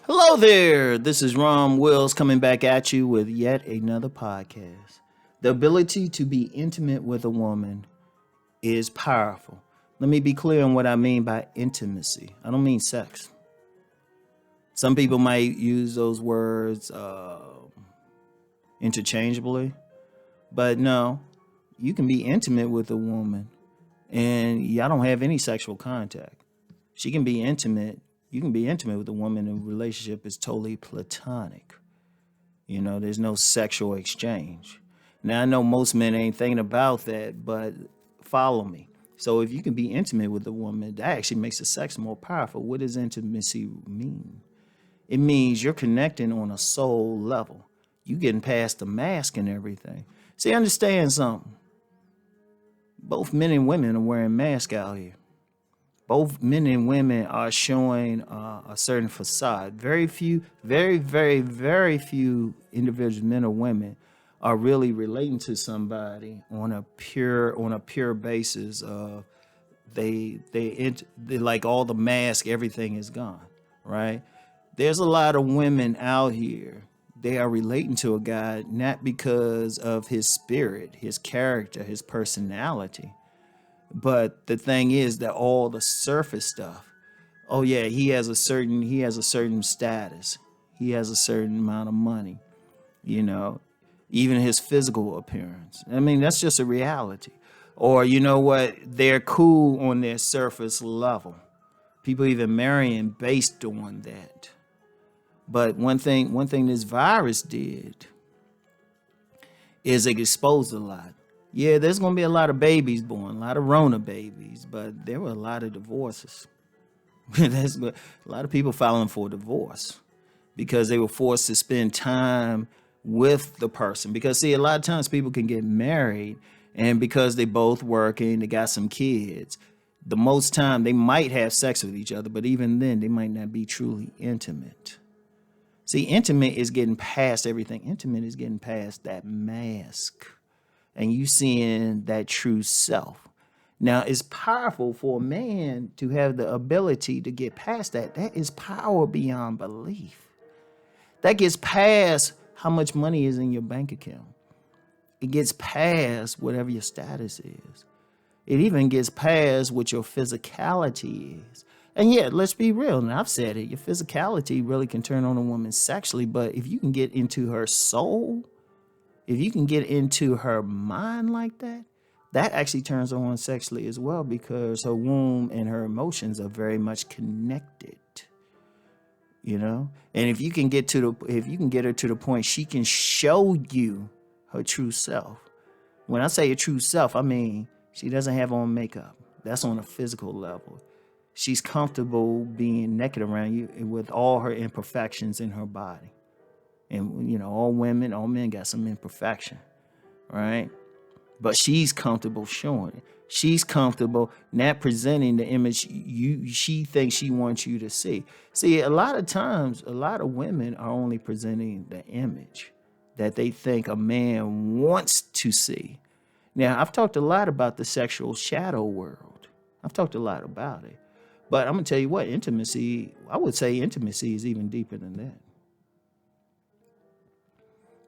Hello there. This is Rom Wills coming back at you with yet another podcast. The ability to be intimate with a woman is powerful. Let me be clear on what I mean by intimacy. I don't mean sex. Some people might use those words interchangeably, but no, you can be intimate with a woman and y'all don't have any sexual contact. She can be intimate. You can be intimate with a woman and the relationship is totally platonic. There's no sexual exchange. Now, I know most men ain't thinking about that, but follow me. So, if you can be intimate with a woman, that actually makes the sex more powerful. What does intimacy mean? It means you're connecting on a soul level. You getting past the mask and everything. See, understand something. Both men and women are wearing masks out here. Both men and women are showing a certain facade. Very few, very few individuals, men or women, are really relating to somebody on a pure basis of they like all the mask, everything is gone, right? There's a lot of women out here. They are relating to a guy not because of his spirit, his character, his personality. But the thing is that all the surface stuff, oh yeah, he has a certain status. He has a certain amount of money, you know, even his physical appearance. I mean, that's just a reality. Or you know what? They're cool on their surface level. People even marrying based on that. But one thing this virus did is it exposed a lot. Yeah, there's gonna be a lot of babies born, a lot of Rona babies, but there were a lot of divorces. A lot of people filing for divorce because they were forced to spend time with the person. Because see, a lot of times people can get married, and because they both working, they got some kids. The most time they might have sex with each other, but even then, they might not be truly intimate. See, intimate is getting past everything. Intimate is getting past that mask and you seeing that true self. Now, it's powerful for a man to have the ability to get past that. That is power beyond belief. That gets past how much money is in your bank account. It gets past whatever your status is. It even gets past what your physicality is. And yeah, let's be real. And I've said it, your physicality really can turn on a woman sexually. But if you can get into her soul, if you can get into her mind like that, that actually turns her on sexually as well because her womb and her emotions are very much connected. And if you can get her to the point she can show you her true self. When I say a true self, I mean she doesn't have on makeup. That's on a physical level. She's comfortable being naked around you with all her imperfections in her body. And all women, all men got some imperfection, right? But she's comfortable showing it. She's comfortable not presenting the image she thinks she wants you to see. See, a lot of times, a lot of women are only presenting the image that they think a man wants to see. Now, I've talked a lot about the sexual shadow world. I've talked a lot about it. But I'm going to tell you what, I would say intimacy is even deeper than that.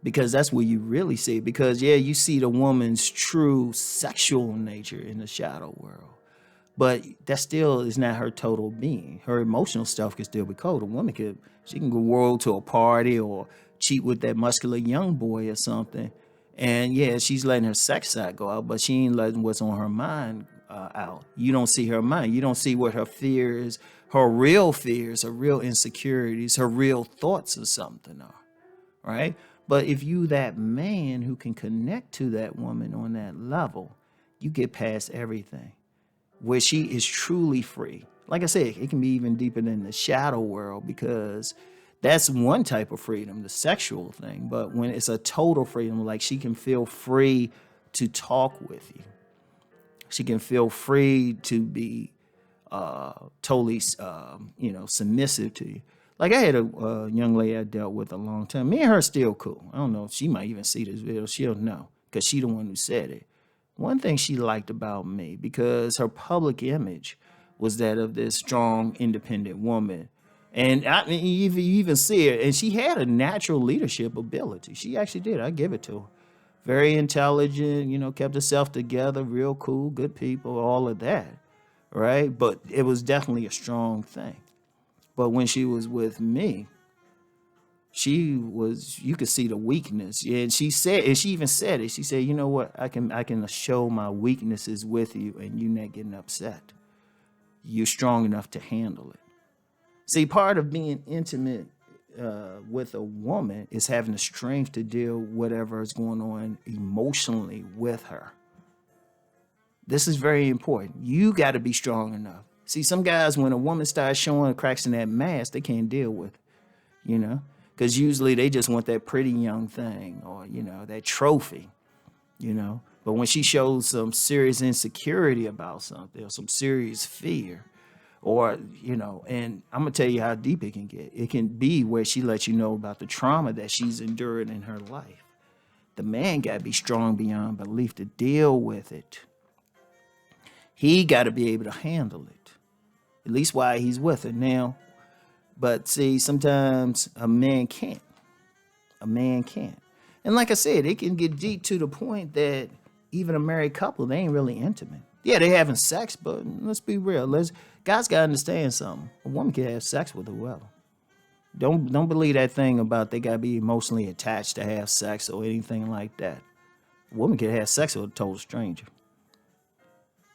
Because that's where you really see it. Because, yeah, you see the woman's true sexual nature in the shadow world. But that still is not her total being. Her emotional stuff can still be cold. A woman she can go whirl to a party or cheat with that muscular young boy or something. And, yeah, she's letting her sex side go out, but she ain't letting what's on her mind out. You don't see her mind. You don't see what her fears, her real insecurities, her real thoughts or something are, right? But if you that man who can connect to that woman on that level, you get past everything where she is truly free. Like I said, it can be even deeper than the shadow world because that's one type of freedom, the sexual thing. But when it's a total freedom, like she can feel free to talk with you. She can feel free to be totally, submissive to you. Like I had a young lady I dealt with a long time. Me and her still cool. I don't know if she might even see this video. She'll know because she the one who said it. One thing she liked about me, because her public image was that of this strong, independent woman And I mean, you even see it, and she had a natural leadership ability. She actually did. I give it to her. Very intelligent, kept herself together, real cool, good people, all of that, right? But it was definitely a strong thing. But when she was with me, you could see the weakness. Yeah, and she even said it. She said, you know what, I can show my weaknesses with you and you not getting upset. You're strong enough to handle it. See, part of being intimate with a woman is having the strength to deal whatever is going on emotionally with her. This is very important. You got to be strong enough. See, some guys, when a woman starts showing cracks in that mask, they can't deal with it, because usually they just want that pretty young thing, or, that trophy, But when she shows some serious insecurity about something or some serious fear, or, and I'm going to tell you how deep it can get. It can be where she lets you know about the trauma that she's endured in her life. The man got to be strong beyond belief to deal with it. He got to be able to handle it, at least while he's with her now. But see, sometimes a man can't. A man can't. And like I said, it can get deep to the point that even a married couple, they ain't really intimate. Yeah, they having sex, but let's be real. Guys gotta understand something. A woman can have sex with whoever. Don't believe that thing about they gotta be emotionally attached to have sex or anything like that. A woman can have sex with a total stranger.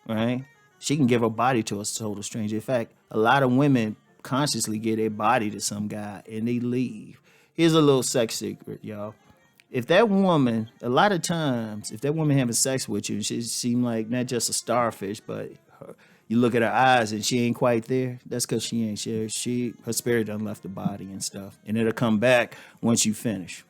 Right? She can give her body to a total stranger. In fact, a lot of women consciously give their body to some guy and they leave. Here's a little sex secret, y'all. If that woman, a lot of times, if that woman having sex with you, she seem like not just a starfish, but you look at her eyes and she ain't quite there. That's because she ain't. Her spirit done left the body and stuff, and it'll come back once you finish.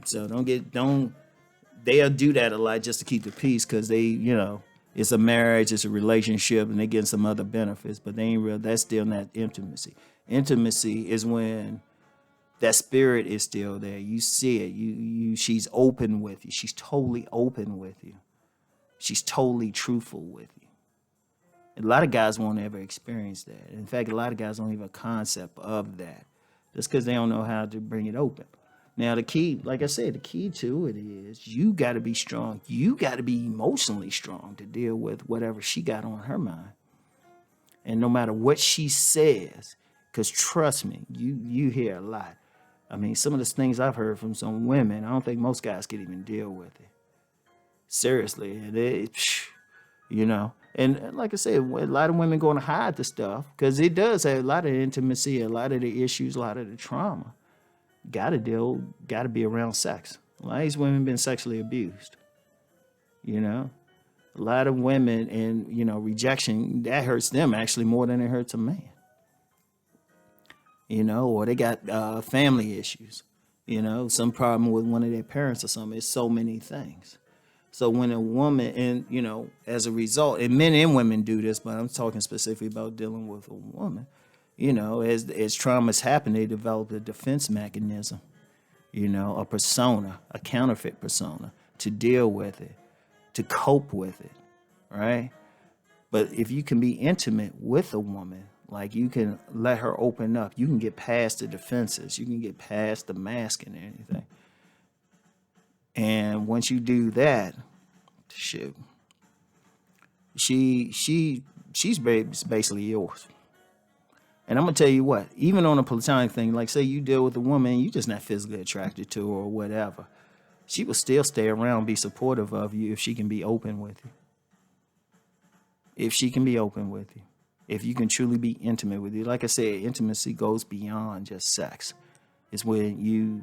So they'll do that a lot just to keep the peace, because it's a marriage, it's a relationship, and they get some other benefits, but they ain't real. That's still not intimacy. Intimacy is when that spirit is still there. You see it. She's open with you. She's totally open with you. She's totally truthful with you. A lot of guys won't ever experience that. In fact, a lot of guys don't even have a concept of that. Just because they don't know how to bring it open. Now, the key, like I said, the key to it is you got to be strong. You got to be emotionally strong to deal with whatever she got on her mind. And no matter what she says, because trust me, you hear a lot. I mean, some of the things I've heard from some women, I don't think most guys could even deal with it. Seriously. And like I said, a lot of women going to hide the stuff because it does have a lot of intimacy, a lot of the issues, a lot of the trauma. Got to be around sex. A lot of these women been sexually abused. A lot of women and, rejection, that hurts them actually more than it hurts a man. Or they got family issues, some problem with one of their parents or something. It's so many things. So when a woman, and, as a result, and men and women do this, but I'm talking specifically about dealing with a woman, as traumas happen, they develop a defense mechanism, a persona, a counterfeit persona to deal with it, to cope with it, right? But if you can be intimate with a woman, like you can let her open up, you can get past the defenses, you can get past the mask and anything. And once you do that, shit, she's basically yours. And I'm gonna tell you what, even on a platonic thing, like say you deal with a woman, you just not physically attracted to her or whatever, she will still stay around, be supportive of you if she can be open with you. If she can be open with you. If you can truly be intimate with you. Like I said, intimacy goes beyond just sex. It's when you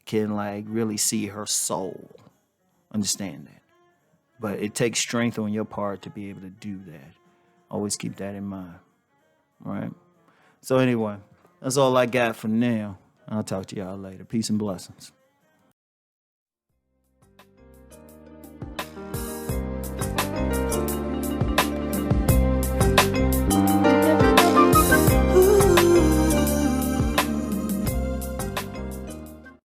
can really see her soul. Understand that. But it takes strength on your part to be able to do that. Always keep that in mind. Right? So anyway, that's all I got for now. I'll talk to y'all later. Peace and blessings.